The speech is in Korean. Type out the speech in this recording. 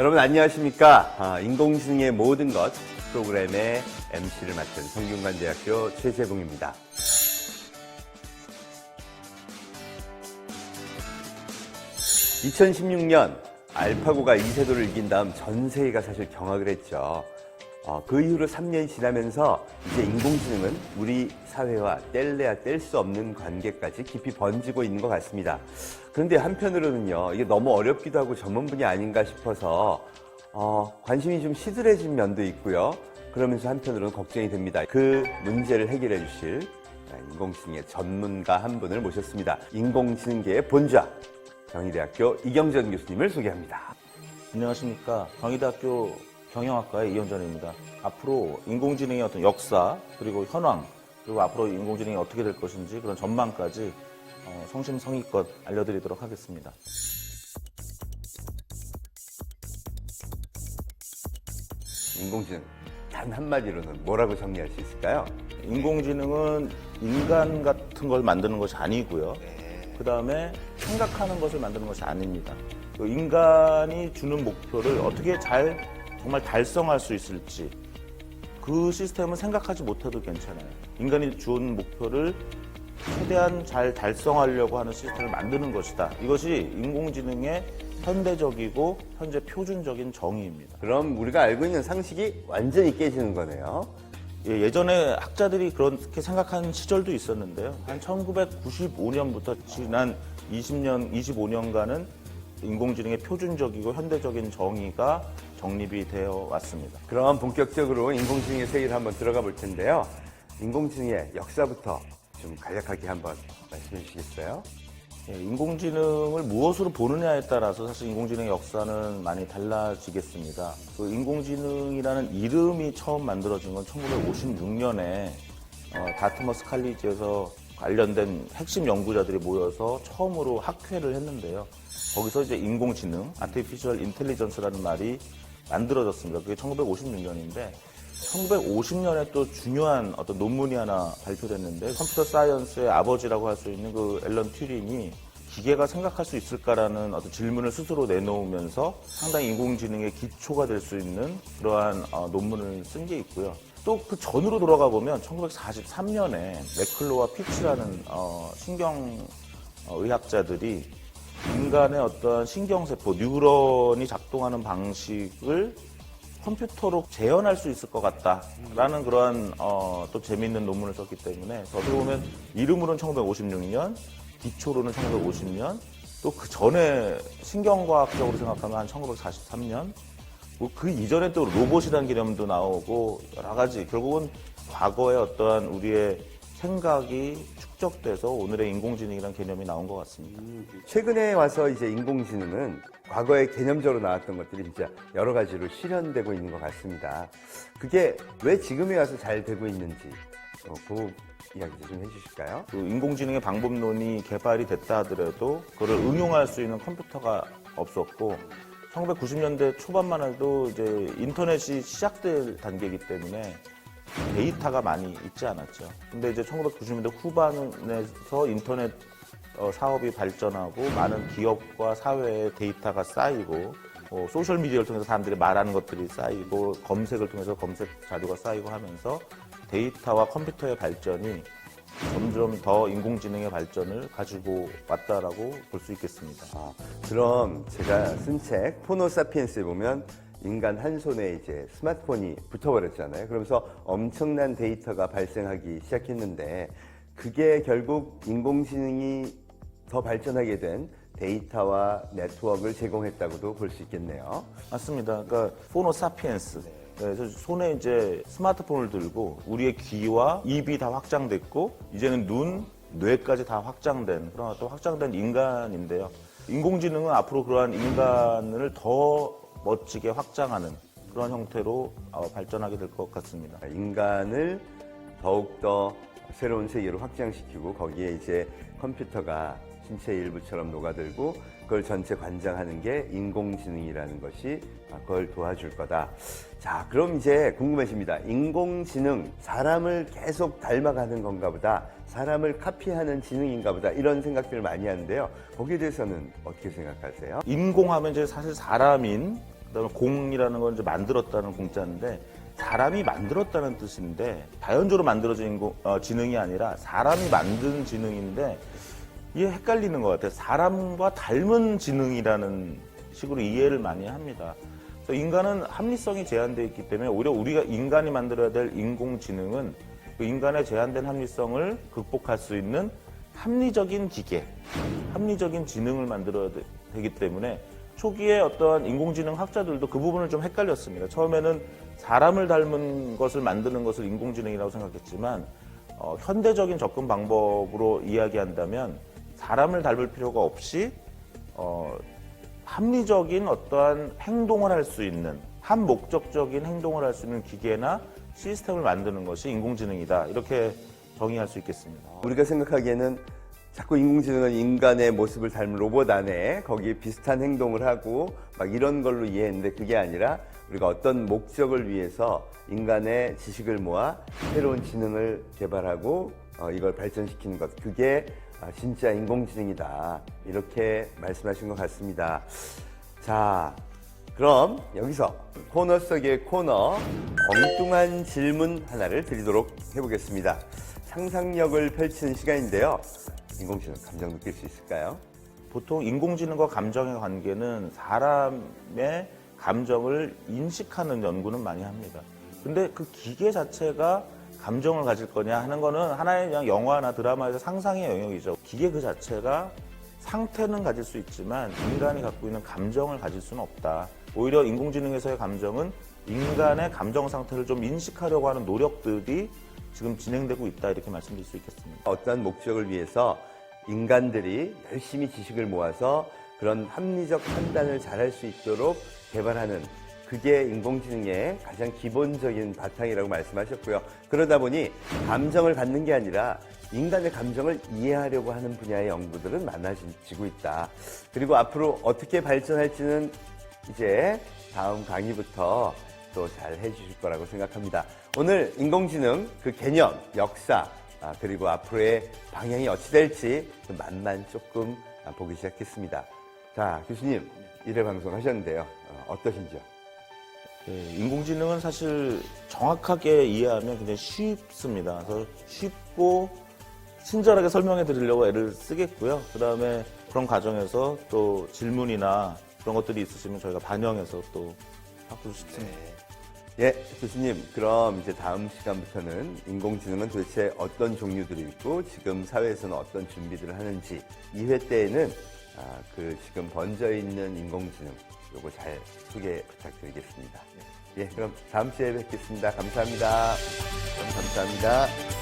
여러분 안녕하십니까? 인공지능의 모든 것 프로그램의 MC를 맡은 성균관대학교 최재봉입니다. (2016년) 알파고가 이세돌을 이긴 다음 전 세계가 사실 경악을 했죠. 그 이후로 3년이 지나면서 이제 인공지능은 우리 사회와 뗄래야 뗄 수 없는 관계까지 깊이 번지고 있는 것 같습니다. 그런데 한편으로는요, 이게 너무 어렵기도 하고 전문 분야 아닌가 싶어서 관심이 좀 시들해진 면도 있고요. 그러면서 한편으로는 걱정이 됩니다. 그 문제를 해결해 주실 인공지능의 전문가 한 분을 모셨습니다. 인공지능계의 본좌, 경희대학교 이경전 교수님을 소개합니다. 안녕하십니까. 경희대학교 경영학과의 이경전입니다. 앞으로 인공지능의 어떤 역사, 그리고 현황, 그리고 앞으로 인공지능이 어떻게 될 것인지 그런 전망까지 성심성의껏 알려드리도록 하겠습니다. 인공지능, 단 한마디로는 뭐라고 정리할 수 있을까요? 인공지능은 인간 같은 걸 만드는 것이 아니고요. 그 다음에 생각하는 것을 만드는 것이 아닙니다. 인간이 주는 목표를 어떻게 정말 달성할 수 있을지 그 시스템은 생각하지 못해도 괜찮아요. 인간이 준 목표를 최대한 잘 달성하려고 하는 시스템을 만드는 것이다. 이것이 인공지능의 현대적이고 현재 표준적인 정의입니다. 그럼 우리가 알고 있는 상식이 완전히 깨지는 거네요. 예전에 학자들이 그렇게 생각한 시절도 있었는데요. 한 1995년부터 지난 20년, 25년간은 인공지능의 표준적이고 현대적인 정의가 정립이 되어 왔습니다. 그럼 본격적으로 인공지능의 세계를 한번 들어가 볼 텐데요. 인공지능의 역사부터 좀 간략하게 한번 말씀해 주시겠어요? 인공지능을 무엇으로 보느냐에 따라서 사실 인공지능의 역사는 많이 달라지겠습니다. 그 인공지능이라는 이름이 처음 만들어진 건 1956년에 다트머스 칼리지에서 관련된 핵심 연구자들이 모여서 처음으로 학회를 했는데요. 거기서 이제 인공지능, Artificial Intelligence라는 말이 만들어졌습니다. 그게 1956년인데 1950년에 또 중요한 어떤 논문이 하나 발표됐는데 컴퓨터 사이언스의 아버지라고 할 수 있는 그 앨런 튜링이 기계가 생각할 수 있을까라는 어떤 질문을 스스로 내놓으면서 상당히 인공지능의 기초가 될 수 있는 그러한 논문을 쓴 게 있고요. 또 그 전으로 돌아가 보면 1943년에 맥클로와 피치라는 신경의학자들이 인간의 어떤 신경세포, 뉴런이 작동하는 방식을 컴퓨터로 재현할 수 있을 것 같다라는 그러한 또 재미있는 논문을 썼기 때문에 어떻게 보면 이름으로는 1956년, 기초로는 1950년, 또 그 전에 신경과학적으로 생각하면 한 1943년, 뭐 그 이전에 또 로봇이라는 개념도 나오고 여러 가지 결국은 과거의 어떠한 우리의 생각이 축적돼서 오늘의 인공지능이라는 개념이 나온 것 같습니다. 최근에 와서 이제 인공지능은 과거에 개념적으로 나왔던 것들이 진짜 여러 가지로 실현되고 있는 것 같습니다. 그게 왜 지금에 와서 잘 되고 있는지 그 이야기 좀 해주실까요? 그 인공지능의 방법론이 개발이 됐다 하더라도 그걸 응용할 수 있는 컴퓨터가 없었고 1990년대 초반만 해도 이제 인터넷이 시작될 단계이기 때문에 데이터가 많이 있지 않았죠. 근데 이제 1990년대 후반에서 인터넷 사업이 발전하고 많은 기업과 사회에 데이터가 쌓이고 소셜미디어를 통해서 사람들이 말하는 것들이 쌓이고 검색을 통해서 검색 자료가 쌓이고 하면서 데이터와 컴퓨터의 발전이 점점 더 인공지능의 발전을 가지고 왔다라고 볼 수 있겠습니다. 그럼 제가 쓴 책 호모사피엔스에 보면 인간 한 손에 이제 스마트폰이 붙어버렸잖아요. 그러면서 엄청난 데이터가 발생하기 시작했는데 그게 결국 인공지능이 더 발전하게 된 데이터와 네트워크를 제공했다고도 볼 수 있겠네요. 맞습니다. 그러니까 호모사피엔스. 그래서 손에 이제 스마트폰을 들고 우리의 귀와 입이 다 확장됐고 이제는 눈, 뇌까지 다 확장된 그런 또 확장된 인간인데요. 인공지능은 앞으로 그러한 인간을 더 멋지게 확장하는 그런 형태로 발전하게 될 것 같습니다. 인간을 더욱더 새로운 세계로 확장시키고 거기에 이제 컴퓨터가 신체 일부처럼 녹아들고 그걸 전체 관장하는 게 인공지능이라는 것이 그걸 도와줄 거다. 자, 그럼 이제 궁금해집니다. 인공지능, 사람을 계속 닮아가는 건가 보다, 사람을 카피하는 지능인가 보다, 이런 생각들을 많이 하는데요. 거기에 대해서는 어떻게 생각하세요? 인공하면 이제 사실 사람인 그다음에 공이라는 건 이제 만들었다는 공자인데 사람이 만들었다는 뜻인데 자연적으로 만들어진 지능이 아니라 사람이 만든 지능인데 이게 헷갈리는 것 같아요. 사람과 닮은 지능이라는 식으로 이해를 많이 합니다. 그래서 인간은 합리성이 제한되어 있기 때문에 오히려 우리가 인간이 만들어야 될 인공지능은 그 인간의 제한된 합리성을 극복할 수 있는 합리적인 기계, 합리적인 지능을 만들어야 되기 때문에 초기에 어떠한 인공지능 학자들도 그 부분을 좀 헷갈렸습니다. 처음에는 사람을 닮은 것을 만드는 것을 인공지능이라고 생각했지만 현대적인 접근 방법으로 이야기한다면 사람을 닮을 필요가 없이 합리적인 어떠한 행동을 할 수 있는 한목적적인 행동을 할 수 있는 기계나 시스템을 만드는 것이 인공지능이다. 이렇게 정의할 수 있겠습니다. 우리가 생각하기에는 자꾸 인공지능은 인간의 모습을 닮은 로봇 안에 거기에 비슷한 행동을 하고 막 이런 걸로 이해했는데 그게 아니라 우리가 어떤 목적을 위해서 인간의 지식을 모아 새로운 지능을 개발하고 이걸 발전시키는 것, 그게 진짜 인공지능이다. 이렇게 말씀하신 것 같습니다. 자, 그럼 여기서 코너 속의 코너 엉뚱한 질문 하나를 드리도록 해보겠습니다. 상상력을 펼치는 시간인데요. 인공지능 감정 느낄 수 있을까요? 보통 인공지능과 감정의 관계는 사람의 감정을 인식하는 연구는 많이 합니다. 근데 그 기계 자체가 감정을 가질 거냐 하는 거는 하나의 그냥 영화나 드라마에서 상상의 영역이죠. 기계 그 자체가 상태는 가질 수 있지만 인간이 갖고 있는 감정을 가질 수는 없다. 오히려 인공지능에서의 감정은 인간의 감정 상태를 좀 인식하려고 하는 노력들이 지금 진행되고 있다. 이렇게 말씀드릴 수 있겠습니다. 어떠한 목적을 위해서 인간들이 열심히 지식을 모아서 그런 합리적 판단을 잘할 수 있도록 개발하는, 그게 인공지능의 가장 기본적인 바탕이라고 말씀하셨고요. 그러다 보니 감정을 갖는 게 아니라 인간의 감정을 이해하려고 하는 분야의 연구들은 많아지고 있다. 그리고 앞으로 어떻게 발전할지는 이제 다음 강의부터 또 잘 해주실 거라고 생각합니다. 오늘 인공지능 그 개념, 역사, 그리고 앞으로의 방향이 어찌 될지 좀 맛만 조금 보기 시작했습니다. 자, 교수님 1회 방송 하셨는데요. 어떠신지요? 네, 인공지능은 사실 정확하게 이해하면 굉장히 쉽습니다. 그래서 쉽고 친절하게 설명해 드리려고 애를 쓰겠고요. 그 다음에 그런 과정에서 또 질문이나 그런 것들이 있으시면 저희가 반영해서 또 하고 싶습니다. 예, 교수님, 그럼 이제 다음 시간부터는 인공지능은 도대체 어떤 종류들이 있고 지금 사회에서는 어떤 준비들을 하는지, 2회 때에는 그 지금 번져 있는 인공지능 요거 잘 소개 부탁드리겠습니다. 예, 그럼 다음 주에 뵙겠습니다. 감사합니다. 감사합니다.